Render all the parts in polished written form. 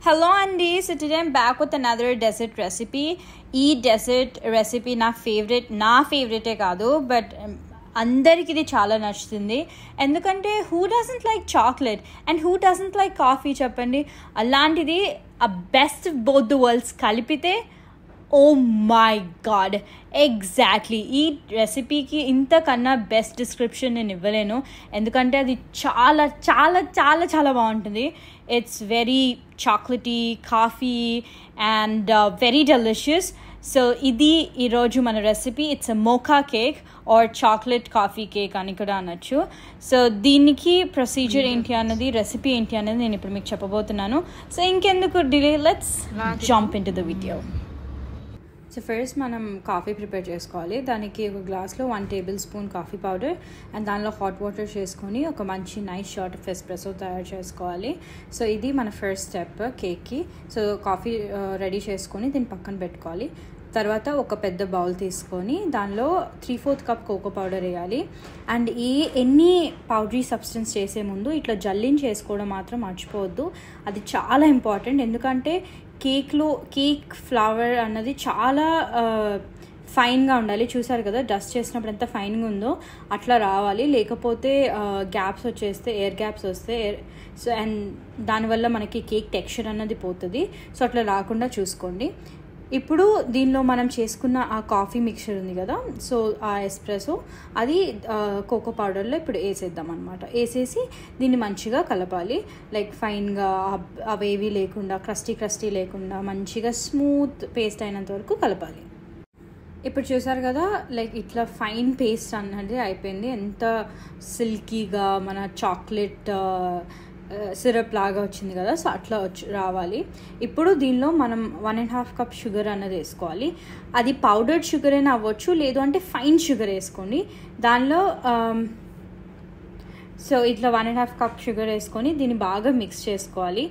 Hello Andy, so today I'm back with another dessert recipe. ఈ dessert recipe నా ఫేవరెటే కాదు, but అందరికి ఇది చాలా నచ్చుతుంది. ఎందుకంటే who doesn't like chocolate and who doesn't like coffee చెప్పండి. అలాంటిది ఆ బెస్ట్ బోత్ ది వరల్డ్స్ కలిపితే ఓ మై గాడ్, ఎగ్జాక్ట్లీ ఈ రెసిపీకి ఇంతకన్నా బెస్ట్ డిస్క్రిప్షన్ నేను ఇవ్వలేను. ఎందుకంటే అది చాలా చాలా చాలా చాలా బాగుంటుంది. It's very chocolatey, coffee and very delicious. So ఇది ఈరోజు మన recipe. It's a Moka cake are chocolate coffee cake అని కూడా అనొచ్చు. సో దీనికి ప్రొసీజర్ ఏంటి అన్నది, రెసిపీ ఏంటి అన్నది నేను ఇప్పుడు మీకు చెప్పబోతున్నాను. సో ఇంకెందుకు delay, let's jump in to the video. So first మనం కాఫీ ప్రిపేర్ చేసుకోవాలి. దానికి ఒక గ్లాస్లో 1 table spoon coffee powder and దానిలో హాట్ వాటర్ చేసుకొని ఒక మంచి నైస్ షాట్ ఆఫ్ ఎస్ప్రెసో తయారు చేసుకోవాలి. సో ఇది మన ఫస్ట్ స్టెప్ కేక్కి. సో కాఫీ రెడీ చేసుకొని దీన్ని పక్కన పెట్టుకోవాలి. తర్వాత ఒక పెద్ద బౌల్ తీసుకొని దానిలో 3/4 కప్ కోకో పౌడర్ వేయాలి. అండ్ ఎన్ని పౌడరీ సబ్స్టెన్స్ చేసే ముందు ఇట్లా జల్లించి చేసుకోవడం మాత్రం మర్చిపోవద్దు. అది చాలా ఇంపార్టెంట్. ఎందుకంటే కేక్ ఫ్లవర్ అన్నది చాలా ఫైన్గా ఉండాలి. చూసారు కదా డస్ట్ చేసినప్పుడు ఎంత ఫైన్గా ఉందో అట్లా రావాలి. లేకపోతే గ్యాప్స్ వచ్చేస్తే, ఎయిర్ గ్యాప్స్ వస్తే సో అండ్ దానివల్ల మనకి కేక్ టెక్స్చర్ అన్నది పోతుంది. సో అట్లా రాకుండా చూసుకోండి. ఇప్పుడు దీనిలో మనం చేసుకున్న ఆ కాఫీ మిక్చర్ ఉంది కదా, సో ఆ ఎస్ప్రెసో అది కోకో పౌడర్లో ఇప్పుడు వేసేద్దాం అనమాట. వేసేసి దీన్ని మంచిగా కలపాలి. లైక్ ఫైన్గా అవేవి లేకుండా, క్రస్టీ లేకుండా మంచిగా స్మూత్ పేస్ట్ అయినంత వరకు కలపాలి. ఇప్పుడు చూసారు కదా, లైక్ ఇట్లా ఫైన్ పేస్ట్ అన్నది అయిపోయింది. ఎంత సిల్కీగా మన చాక్లెట్ సిరప్ లాగా వచ్చింది కదా, సో అట్లా రావాలి. ఇప్పుడు దీనిలో మనం 1.5 కప్ షుగర్ అన్నది వేసుకోవాలి. అది పౌడర్డ్ షుగర్ అయినా అవ్వచ్చు, లేదు అంటే ఫైన్ షుగర్ వేసుకోండి. దానిలో సో ఇట్లా 1.5 కప్ షుగర్ వేసుకొని దీన్ని బాగా మిక్స్ చేసుకోవాలి.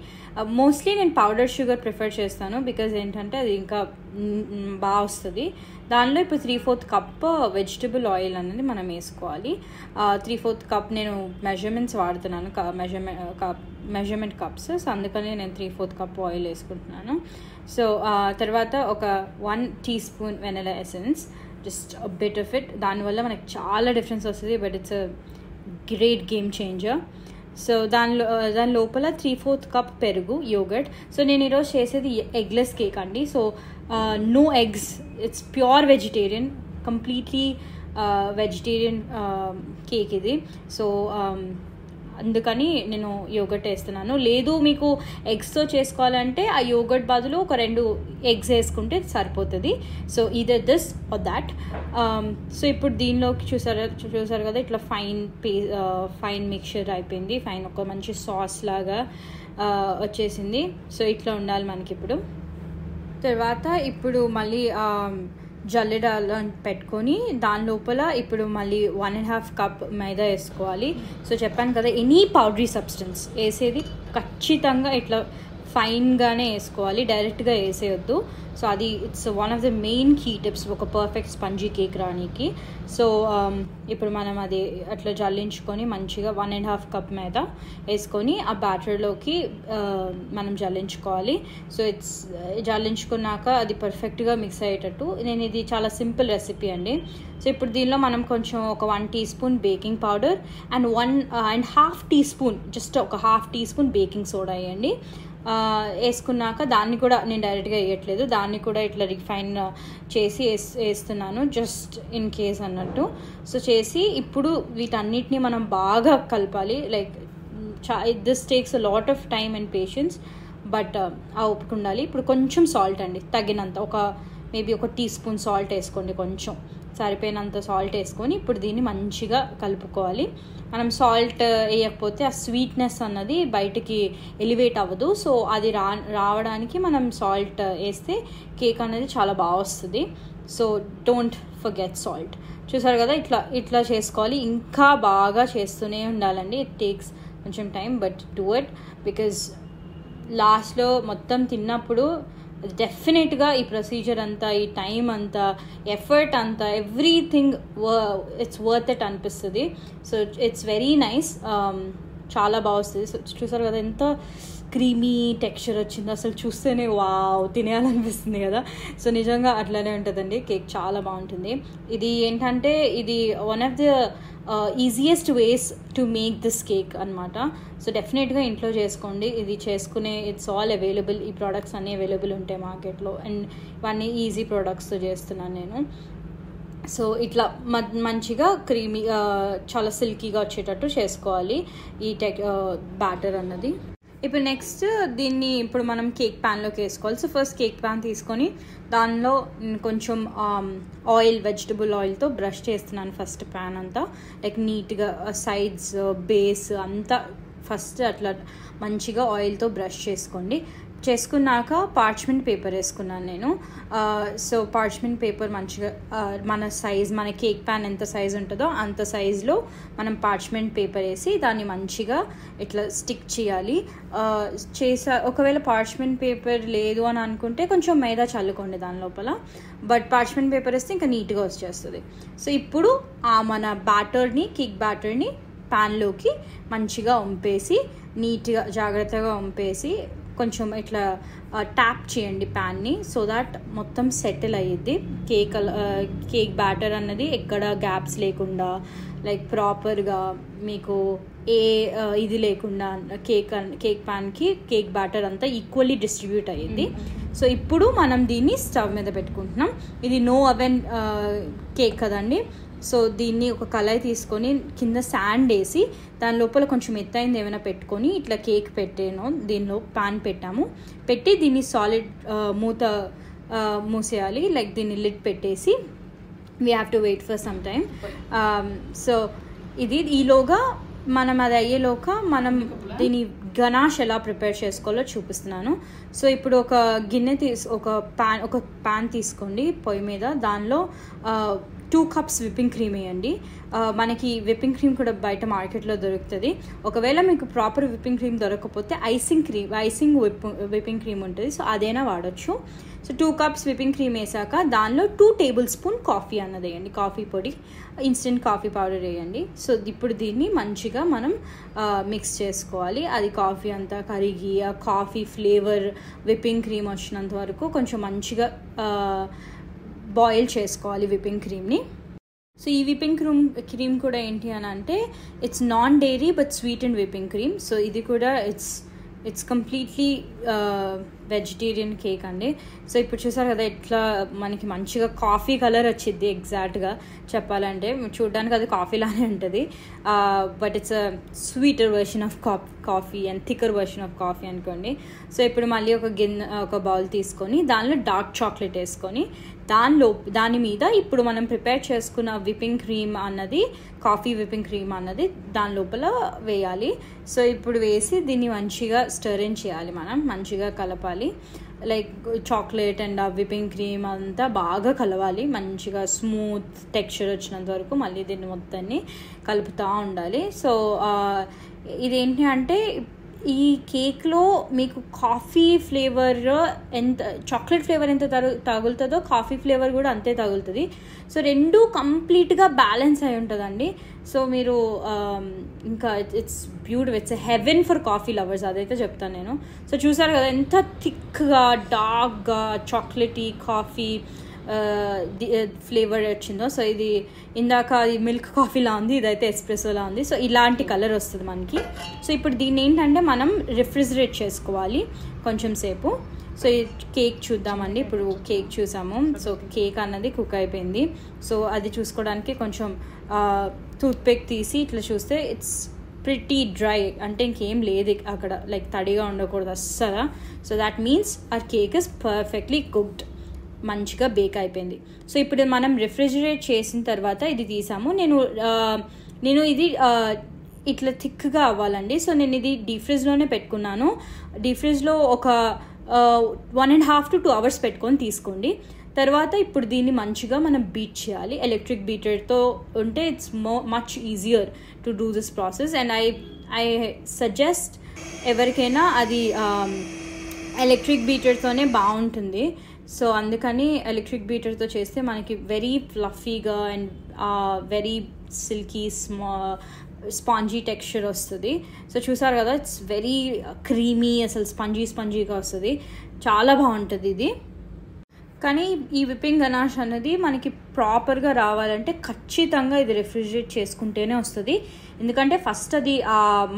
మోస్ట్లీ నేను పౌడర్ షుగర్ ప్రిఫర్ చేస్తాను, బికాజ్ ఏంటంటే అది ఇంకా బాగా వస్తుంది. దానిలో ఇప్పుడు 3/4 కప్ వెజిటబుల్ ఆయిల్ అనేది మనం వేసుకోవాలి. 3/4 కప్ నేను మెజర్మెంట్స్ వాడుతున్నాను, మెజర్మెంట్ కప్స్. సో అందుకని నేను 3/4 కప్ ఆయిల్ వేసుకుంటున్నాను. సో తర్వాత ఒక 1 teaspoon vanilla essence, just bit of it. దానివల్ల మనకి చాలా డిఫరెన్స్ వస్తుంది, but it's a great game changer. So దాని లోపల 3/4 కప్ పెరుగు, యోగర్ట్. సో నేను ఈరోజు చేసేది ఎగ్లెస్ కేక్ అండి. So no eggs, it's pure vegetarian, completely vegetarian cake ఇది. సో అందుకని నేను యోగర్ట్ వేస్తున్నాను. లేదు మీకు ఎగ్స్తో చేసుకోవాలంటే ఆ యోగర్ట్ బదులు ఒక 2 ఎగ్స్ వేసుకుంటే సరిపోతుంది. So either this or that. So ఇప్పుడు దీనిలోకి చూసారు కదా, ఇట్లా ఫైన్ మిక్చర్ అయిపోయింది. ఫైన్ ఒక మంచి సాస్ లాగా వచ్చేసింది. సో ఇట్లా ఉండాలి మనకి. ఇప్పుడు తర్వాత ఇప్పుడు మళ్ళీ జల్లెడలో పెట్టుకొని దాని లోపల ఇప్పుడు మళ్ళీ 1.5 కప్ మైదా వేసుకోవాలి. సో చెప్పాను కదా, ఎనీ పౌడరీ సబ్స్టెన్స్ వేసేది ఖచ్చితంగా ఇట్లా ఫైన్గానే వేసుకోవాలి, డైరెక్ట్గా వేసేయొద్దు. సో అది it's one of the main key tips ఒక పర్ఫెక్ట్ స్పంజీ కేక్ రానికి. సో ఇప్పుడు మనం అది అట్లా జల్లించుకొని మంచిగా 1.5 కప్ మీద వేసుకొని ఆ బ్యాటర్లోకి మనం జల్లించుకోవాలి. సో ఇట్స్ జల్లించుకున్నాక అది పర్ఫెక్ట్గా మిక్స్ అయ్యేటట్టు. నేను ఇది చాలా సింపుల్ రెసిపీ అండి. సో ఇప్పుడు దీనిలో మనం కొంచెం ఒక 1 teaspoon baking powder and 1.5 teaspoon, just ఒక 1/2 టీ స్పూన్ బేకింగ్ సోడా వేయండి. వేసుకున్నాక దాన్ని కూడా నేను డైరెక్ట్గా వేయట్లేదు, దాన్ని కూడా ఇట్లా రిఫైన్ చేసి వేస్తున్నాను, జస్ట్ ఇన్ కేస్ అన్నట్టు. సో చేసి ఇప్పుడు వీటన్నిటిని మనం బాగా కలపాలి. Like this takes a lot of time and patience, but ఆ ఓపిక ఉండాలి. ఇప్పుడు కొంచెం సాల్ట్ అండి, తగినంత, మేబీ ఒక టీ స్పూన్ సాల్ట్ వేసుకోండి, కొంచెం సరిపోయినంత సాల్ట్ వేసుకొని ఇప్పుడు దీన్ని మంచిగా కలుపుకోవాలి. మనం సాల్ట్ వేయకపోతే ఆ స్వీట్నెస్ అన్నది బయటికి ఎలివేట్ అవ్వదు. సో అది రావడానికి మనం సాల్ట్ వేస్తే కేక్ అనేది చాలా బాగా వస్తుంది. So don't forget salt. చూసారు కదా, ఇట్లా చేసుకోవాలి. ఇంకా బాగా చేస్తూనే ఉండాలండి. ఇట్ టేక్స్ కొంచెం time, but do it, because లాస్ట్లో మొత్తం తిన్నప్పుడు డెఫినెట్గా ఈ ప్రొసీజర్ అంతా, ఈ టైం అంతా, ఎఫర్ట్ అంతా, ఎవ్రీథింగ్ ఇట్స్ వర్త్ ఇట్ అనిపిస్తుంది. సో ఇట్స్ వెరీ నైస్, చాలా బాగా వస్తుంది. సో చూసారు కదా ఎంత క్రీమీ టెక్స్చర్ వచ్చింది, అసలు చూస్తేనే వావ్ తినేయాలనిపిస్తుంది కదా. సో నిజంగా అట్లానే ఉంటుందండి, కేక్ చాలా బాగుంటుంది. ఇది ఏంటంటే ఇది one of the easiest ways to make this cake అనమాట. సో డెఫినెట్గా ఇంట్లో చేసుకోండి, ఇది చేసుకునే ఇట్స్ ఆల్ అవైలబుల్, ఈ ప్రోడక్ట్స్ అన్నీ అవైలబుల్ ఉంటాయి మార్కెట్లో. అండ్ ఇవన్నీ ఈజీ ప్రోడక్ట్స్తో చేస్తున్నాను నేను. సో ఇట్లా మంచిగా క్రీమీ చాలా సిల్కీగా వచ్చేటట్టు చేసుకోవాలి ఈ బ్యాటర్ అన్నది. ఇప్పుడు నెక్స్ట్ దీన్ని ఇప్పుడు మనం కేక్ ప్యాన్లోకి వేసుకోవాలి. సో ఫస్ట్ కేక్ ప్యాన్ తీసుకొని దానిలో కొంచెం ఆయిల్, వెజిటబుల్ ఆయిల్తో బ్రష్ చేస్తున్నాను ఫస్ట్ ప్యాన్ అంతా, లైక్ నీట్గా సైడ్స్, బేస్ అంతా ఫస్ట్ అట్లా మంచిగా ఆయిల్తో బ్రష్ చేసుకున్నాక పార్చ్మెంట్ పేపర్ వేసుకున్నాను నేను. సో పార్చ్మెంట్ పేపర్ మంచిగా మన సైజ్, మన కేక్ ప్యాన్ ఎంత సైజ్ ఉంటుందో అంత సైజులో మనం పార్చ్మెంట్ పేపర్ వేసి దాన్ని మంచిగా ఇట్లా స్టిక్ చేయాలి. ఒకవేళ పార్చ్మెంట్ పేపర్ లేదు అని అనుకుంటే కొంచెం మైదా చల్లుకోండి దాని లోపల, బట్ పార్చ్మెంట్ పేపర్ వేస్తే ఇంకా నీట్గా వచ్చేస్తుంది. సో ఇప్పుడు మన బ్యాటర్ని, కేక్ బ్యాటర్ని ప్యాన్లోకి మంచిగా వంపేసి, నీట్గా జాగ్రత్తగా వంపేసి కొంచెం ఇట్లా ట్యాప్ చేయండి ప్యాన్ని, సో దాట్ మొత్తం సెటిల్ అయ్యిద్ది. కేక్ బ్యాటర్ అన్నది ఎక్కడ గ్యాప్స్ లేకుండా, లైక్ ప్రాపర్గా మీకు ఇది లేకుండా కేక్ ప్యాన్కి కేక్ బ్యాటర్ అంతా ఈక్వల్లీ డిస్ట్రిబ్యూట్ అయ్యింది. సో ఇప్పుడు మనం దీన్ని స్టవ్ మీద పెట్టుకుంటున్నాం. ఇది నో అవెన్ కేక్ కదండి. సో దీన్ని ఒక కళాయి తీసుకొని కింద శాండ్ వేసి దాని లోపల కొంచెం ఎత్తైంది ఏమైనా పెట్టుకొని ఇట్లా కేక్ పెట్టాను, దీనిలో ప్యాన్ పెట్టి దీన్ని సాలిడ్ మూసేయాలి, లైక్ దీన్ని లిడ్ పెట్టేసి we have to wait for some time. So ఈలోగా మనం అది అయ్యేలోగా మనం దీని గనాష్ ఎలా ప్రిపేర్ చేసుకోవాలో చూపిస్తున్నాను. సో ఇప్పుడు ఒక ప్యాన్ తీసుకోండి పొయ్యి మీద, దానిలో 2 cups విప్పింగ్ క్రీమ్ వేయండి. మనకి విప్పింగ్ క్రీమ్ కూడా బయట మార్కెట్లో దొరుకుతుంది. ఒకవేళ మీకు ప్రాపర్ విప్పింగ్ క్రీమ్ దొరకకపోతే ఐసింగ్ విప్పింగ్ క్రీమ్ ఉంటుంది, సో అదైనా వాడచ్చు. సో 2 cups విప్పింగ్ క్రీమ్ వేసాక దానిలో 2 tablespoons కాఫీ అన్నది వేయండి, కాఫీ పొడి, ఇన్స్టెంట్ కాఫీ పౌడర్ వేయండి. సో ఇప్పుడు దీన్ని మంచిగా మనం మిక్స్ చేసుకోవాలి. అది కాఫీ అంతా కరిగి ఆ కాఫీ ఫ్లేవర్ విప్పింగ్ క్రీమ్ వచ్చినంత వరకు కొంచెం మంచిగా బాయిల్ చేసుకోవాలి విప్పింగ్ క్రీమ్ని. సో ఈ విప్పింగ్ క్రీమ్ కూడా ఏంటి అని అంటే it's non dairy but sweet and whipping cream. So ఇది కూడా ఇట్స్ కంప్లీట్లీ వెజిటేరియన్ కేక్ అండి. సో ఇప్పుడు చూసారు కదా ఎట్లా మనకి మంచిగా కాఫీ కలర్ వచ్చింది, ఎగ్జాక్ట్గా చెప్పాలంటే చూడడానికి అది కాఫీలానే ఉంటుంది, but it's a sweeter version of coffee and thicker version of coffee అనుకోండి. సో ఇప్పుడు మళ్ళీ ఒక బౌల్ తీసుకొని దానిలో డార్క్ చాక్లెట్ వేసుకొని దాని మీద ఇప్పుడు మనం ప్రిపేర్ చేసుకున్న విప్పింగ్ క్రీమ్ అన్నది, కాఫీ విప్పింగ్ క్రీమ్ అన్నది దాని లోపల వేయాలి. సో ఇప్పుడు వేసి దీన్ని మంచిగా స్టర్న్ చేయాలి, మనం మంచిగా కలపాలి. లైక్ చాక్లెట్ అండ్ ఆ విప్పింగ్ క్రీమ్ అంతా బాగా కలవాలి, మంచిగా స్మూత్ టెక్స్చర్ వచ్చినంత వరకు మళ్ళీ దీన్ని మొత్తాన్ని కలుపుతూ ఉండాలి. సో ఇదేంటి అంటే ఈ కేక్లో మీకు కాఫీ ఫ్లేవర్ చాక్లెట్ ఫ్లేవర్ ఎంత తగులుతుందో కాఫీ ఫ్లేవర్ కూడా అంతే తగులుతుంది. సో రెండు కంప్లీట్గా బ్యాలెన్స్ అయి ఉంటుందండి. సో మీరు ఇంకా it's beautiful, it's heaven for coffee lovers, అదైతే చెప్తాను నేను. సో చూసారు కదా ఎంత థిక్గా డార్క్గా చాక్లెటీ కాఫీ ఫ్లేవర్ వచ్చిందో. సో ఇది ఇందాక అది మిల్క్ కాఫీలా ఉంది, ఇదైతే ఎస్ప్రెసోలా ఉంది. సో ఇలాంటి కలర్ వస్తుంది మనకి. సో ఇప్పుడు దీన్ని ఏంటంటే మనం రిఫ్రిజిరేట్ చేసుకోవాలి కొంచెం సేపు. సో ఈ కేక్ చూద్దామండి. ఇప్పుడు కేక్ చూసాము. సో కేక్ అన్నది కుక్ అయిపోయింది. సో అది చూసుకోవడానికి కొంచెం టూత్పిక్ తీసి ఇట్లా చూస్తే ఇట్స్ ప్రిటీ డ్రై, అంటే ఇంకేం లేదు అక్కడ, లైక్ తడిగా ఉండకూడదు అస్సలు. So that means hour cake is perfectly cooked, మంచిగా బేక్ అయిపోయింది. సో ఇప్పుడు మనం రిఫ్రిజిరేట్ చేసిన తర్వాత ఇది తీసాము. నేను ఇది ఇట్లా థిక్గా అవ్వాలండి. సో నేను ఇది డీప్ ఫ్రిడ్జ్లోనే పెట్టుకున్నాను. డీప్ ఫ్రిడ్జ్లో ఒక 1.5 to 2 hours పెట్టుకొని తీసుకోండి. తర్వాత ఇప్పుడు దీన్ని మంచిగా మనం బీట్ చేయాలి. ఎలక్ట్రిక్ బీటర్తో ఉంటే it's much easier to do this process. And I suggest ఎవరికైనా అది ఎలక్ట్రిక్ బీటర్తోనే బాగుంటుంది. సో అందుకని ఎలక్ట్రిక్ బీటర్తో చేస్తే మనకి వెరీ ఫ్లఫీగా and very silky spongy texture వస్తుంది. సో చూసారు కదా, ఇట్స్ వెరీ క్రీమీ, అసలు స్పంజీగా వస్తుంది. చాలా బాగుంటుంది ఇది. కానీ ఈ విప్పింగ్ గనాష్ అనేది మనకి ప్రాపర్గా రావాలంటే ఖచ్చితంగా ఇది రిఫ్రిజిరేట్ చేసుకుంటేనే వస్తుంది. ఎందుకంటే ఫస్ట్ అది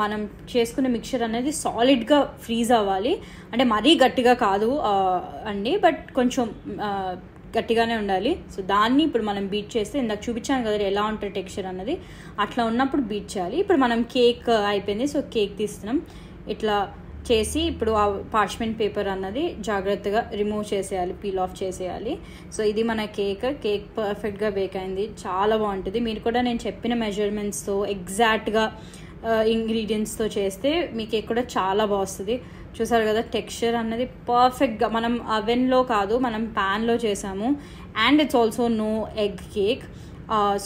మనం చేసుకునే మిక్చర్ అనేది సాలిడ్గా ఫ్రీజ్ అవ్వాలి. అంటే మరీ గట్టిగా కాదు అండి, బట్ కొంచెం గట్టిగానే ఉండాలి. సో దాన్ని ఇప్పుడు మనం బీట్ చేస్తే, ఇందాక చూపించాను కదా ఎలా ఉంటుంది టెక్స్చర్ అన్నది, అట్లా ఉన్నప్పుడు బీట్ చేయాలి. ఇప్పుడు మనం కేక్ అయిపోయింది. సో కేక్ తీస్తున్నాం. ఇట్లా చేసి ఇప్పుడు ఆ పార్చ్మెంట్ పేపర్ అన్నది జాగ్రత్తగా రిమూవ్ చేసేయాలి, పీల్ ఆఫ్ చేసేయాలి. సో ఇది మన కేక్ పర్ఫెక్ట్గా బేక్ అయింది. చాలా బాగుంటుంది. మీరు కూడా నేను చెప్పిన మెజర్మెంట్స్తో ఎగ్జాక్ట్గా ఇంగ్రీడియంట్స్తో చేస్తే మీ కేక్ కూడా చాలా బాగుంటుంది. చూసారు కదా, టెక్స్చర్ అన్నది పర్ఫెక్ట్గా, మనం అవెన్లో కాదు, మనం ప్యాన్లో చేసాము. And it's also no egg cake.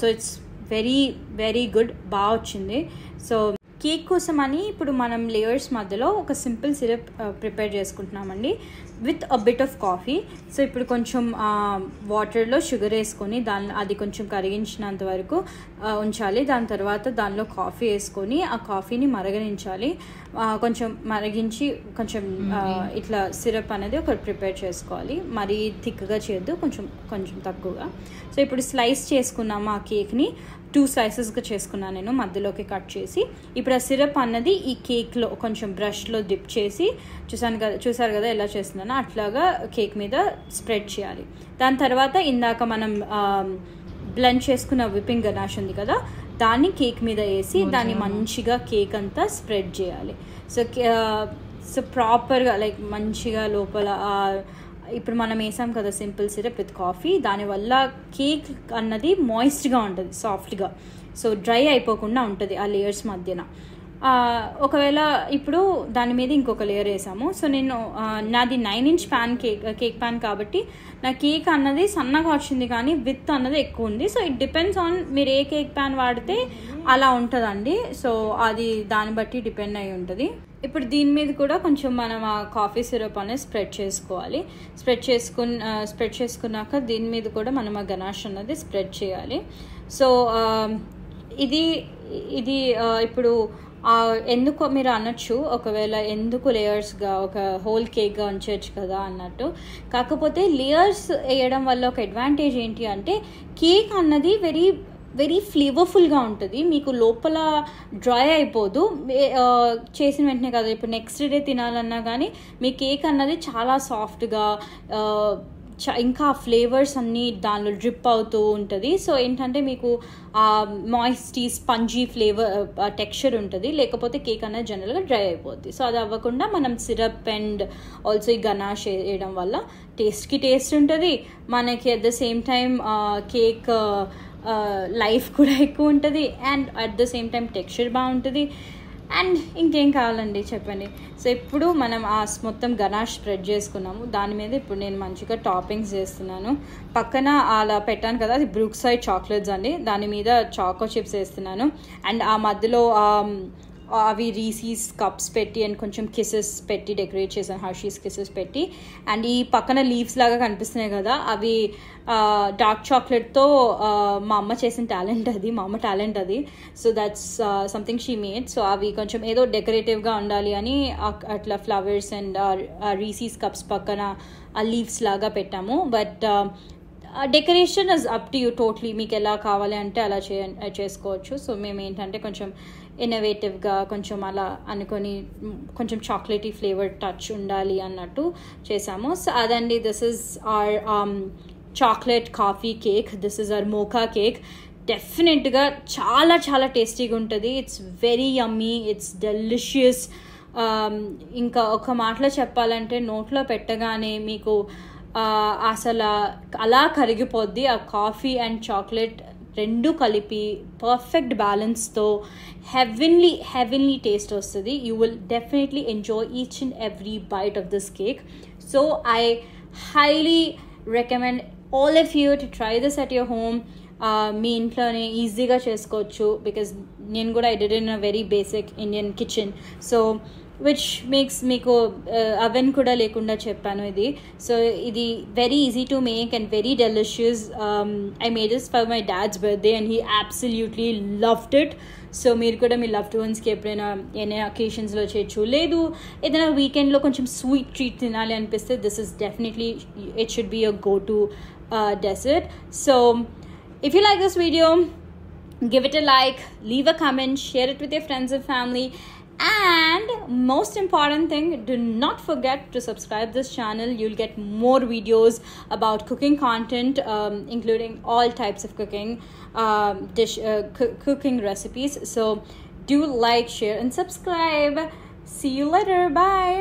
So it's very very good, బాగా వచ్చింది. సో కేక్ కోసం అని ఇప్పుడు మనం లేయర్స్ మధ్యలో ఒక సింపుల్ సిరప్ ప్రిపేర్ చేసుకుంటున్నామండి with a bit of coffee. So ఇప్పుడు కొంచెం వాటర్లో షుగర్ వేసుకొని అది కొంచెం కరిగించినంత వరకు ఉంచాలి. దాని తర్వాత దానిలో కాఫీ వేసుకొని ఆ కాఫీని మరగనించాలి. కొంచెం మరిగించి కొంచెం ఇట్లా సిరప్ అనేది ఒకటి ప్రిపేర్ చేసుకోవాలి. మరీ థిక్గా చేయొద్దు, కొంచెం తక్కువగా. సో ఇప్పుడు స్లైస్ చేసుకున్నాము ఆ కేక్ని. 2 స్లైసెస్గా చేసుకున్నాను నేను, మధ్యలోకి కట్ చేసి. ఇప్పుడు ఆ సిరప్ అన్నది ఈ కేక్లో కొంచెం బ్రష్లో డిప్ చేసి, చూసారు కదా ఎలా చేస్తున్నానో అట్లాగా కేక్ మీద స్ప్రెడ్ చేయాలి. దాని తర్వాత ఇందాక మనం బ్లెండ్ చేసుకున్న విప్పింగ్ గనాష్ ఉంది కదా, దాన్ని కేక్ మీద వేసి దాన్ని మంచిగా కేక్ అంతా స్ప్రెడ్ చేయాలి. సో ప్రాపర్గా లైక్ మంచిగా లోపల ఇప్పుడు మనం వేసాం కదా సింపుల్ సిరప్ విత్ కాఫీ, దానివల్ల కేక్ అన్నది మాయిస్ట్గా ఉంటుంది, సాఫ్ట్గా. సో డ్రై అయిపోకుండా ఉంటుంది ఆ లేయర్స్ మధ్యన. ఒకవేళ ఇప్పుడు దాని మీద ఇంకొక లేయర్ వేసాము. సో నేను నాది 9-inch కేక్ ప్యాన్ కాబట్టి నా కేక్ అన్నది సన్నగా వచ్చింది, కానీ విత్ అన్నది ఎక్కువ ఉంది. సో ఇట్ డిపెండ్స్ ఆన్ మీరు ఏ కేక్ ప్యాన్ వాడితే అలా ఉంటుందండి. సో అది దాన్ని బట్టి డిపెండ్ అయి ఉంటుంది. ఇప్పుడు దీని మీద కూడా కొంచెం మనం ఆ కాఫీ సిరప్ అనేది స్ప్రెడ్ చేసుకోవాలి. స్ప్రెడ్ చేసుకున్నాక దీని మీద కూడా మనం ఆ గనాష్ అన్నది స్ప్రెడ్ చేయాలి. సో ఇది ఇప్పుడు ఎందుకు మీరు అనొచ్చు, ఒకవేళ ఎందుకు లేయర్స్గా ఒక హోల్ కేక్గా ఉంచవచ్చు కదా అన్నట్టు. కాకపోతే లేయర్స్ వేయడం వల్ల ఒక అడ్వాంటేజ్ ఏంటి అంటే కేక్ అన్నది వెరీ వెరీ ఫ్లేవర్ఫుల్గా ఉంటుంది. మీకు లోపల డ్రై అయిపోదు చేసిన వెంటనే కదా. ఇప్పుడు నెక్స్ట్ డే తినాలన్నా కానీ మీ కేక్ అన్నది చాలా సాఫ్ట్గా, ఇంకా ఫ్లేవర్స్ అన్నీ దానిలో డ్రిప్ అవుతూ ఉంటుంది. సో ఏంటంటే మీకు మాయిస్టీ స్పంజీ ఫ్లేవర్ టెక్స్చర్ ఉంటుంది. లేకపోతే కేక్ అనేది జనరల్గా డ్రై అయిపోద్ది. సో అది అవ్వకుండా మనం సిరప్ అండ్ ఆల్సో ఈ గనాష్ వేయడం వల్ల టేస్ట్కి టేస్ట్ ఉంటుంది, మనకి at the same time cake life కూడా ఎక్కువ ఉంటుంది, and at the same time texture బాగుంటుంది. అండ్ ఇంకేం కావాలండి చెప్పండి. సో ఇప్పుడు మనం మొత్తం గనాష్ స్ప్రెడ్ చేసుకున్నాము. దాని మీద ఇప్పుడు నేను మంచిగా టాపింగ్స్ చేస్తున్నాను. పక్కన అలా పెట్టాను కదా, అది బ్రూక్ సైడ్ చాక్లెట్స్ అండి. దాని మీద చాకో చిప్స్ వేస్తున్నాను. అండ్ ఆ మధ్యలో అవి రీసీస్ కప్స్ పెట్టి అండ్ కొంచెం కిసెస్ పెట్టి డెకరేట్ చేశాను, హర్షీస్ కిసెస్ పెట్టి. అండ్ ఈ పక్కన లీవ్స్ లాగా కనిపిస్తున్నాయి కదా, అవి డార్క్ చాక్లెట్తో మా అమ్మ చేసిన టాలెంట్ అది. So that's something she made. So అవి కొంచెం ఏదో డెకరేటివ్గా ఉండాలి అని అట్లా ఫ్లవర్స్ అండ్ రీసీస్ కప్స్ పక్కన ఆ లీవ్స్ లాగా పెట్టాము. But decoration is up to you totally, మీకు ఎలా కావాలి అంటే అలా చేసుకోవచ్చు. సో మేము ఏంటంటే కొంచెం ఇన్నోవేటివ్గా కొంచెం అలా అనుకొని కొంచెం చాక్లెటీ ఫ్లేవర్ టచ్ ఉండాలి అన్నట్టు చేసాము. సో అదండి, this is are chocolate coffee cake. This is our Moka cake. డెఫినెట్గా చాలా చాలా టేస్టీగా ఉంటుంది. It's very yummy, it's delicious. ఇంకా ఒక మాటలో చెప్పాలంటే నోట్లో పెట్టగానే మీకు అసలు అలా కరిగిపోద్ది. ఆ కాఫీ అండ్ చాక్లెట్ రెండు కలిపి పర్ఫెక్ట్ బ్యాలెన్స్తో హెవెన్లీ టేస్ట్ వస్తుంది. You will definitely enjoy each and every bite of this cake. So I highly recommend all of you to try this at your home. మీ ఇంట్లోనే ఈజీగా చేసుకోవచ్చు, బికాజ్ నేను కూడా I did in a very basic Indian kitchen. So which makes మీకు oven కూడా లేకుండా చెప్పాను ఇది. సో ఇది very easy to make and very delicious. I made this for my dad's birthday and he absolutely loved it. So మీరు కూడా మీ loved వన్స్కి ఎప్పుడైనా ఏదైనా అకేషన్స్లో చేయొచ్చు, లేదు ఏదైనా వీకెండ్లో కొంచెం స్వీట్ ట్రీట్ తినాలి అనిపిస్తే this is definitely it should be a go to dessert. So if you like this video, give it a like, leave a comment, share it with your friends and family, and most important thing, do not forget to subscribe this channel. You'll get more videos about cooking content, including all types of cooking cooking recipes. So do like, share and subscribe. See you later. Bye.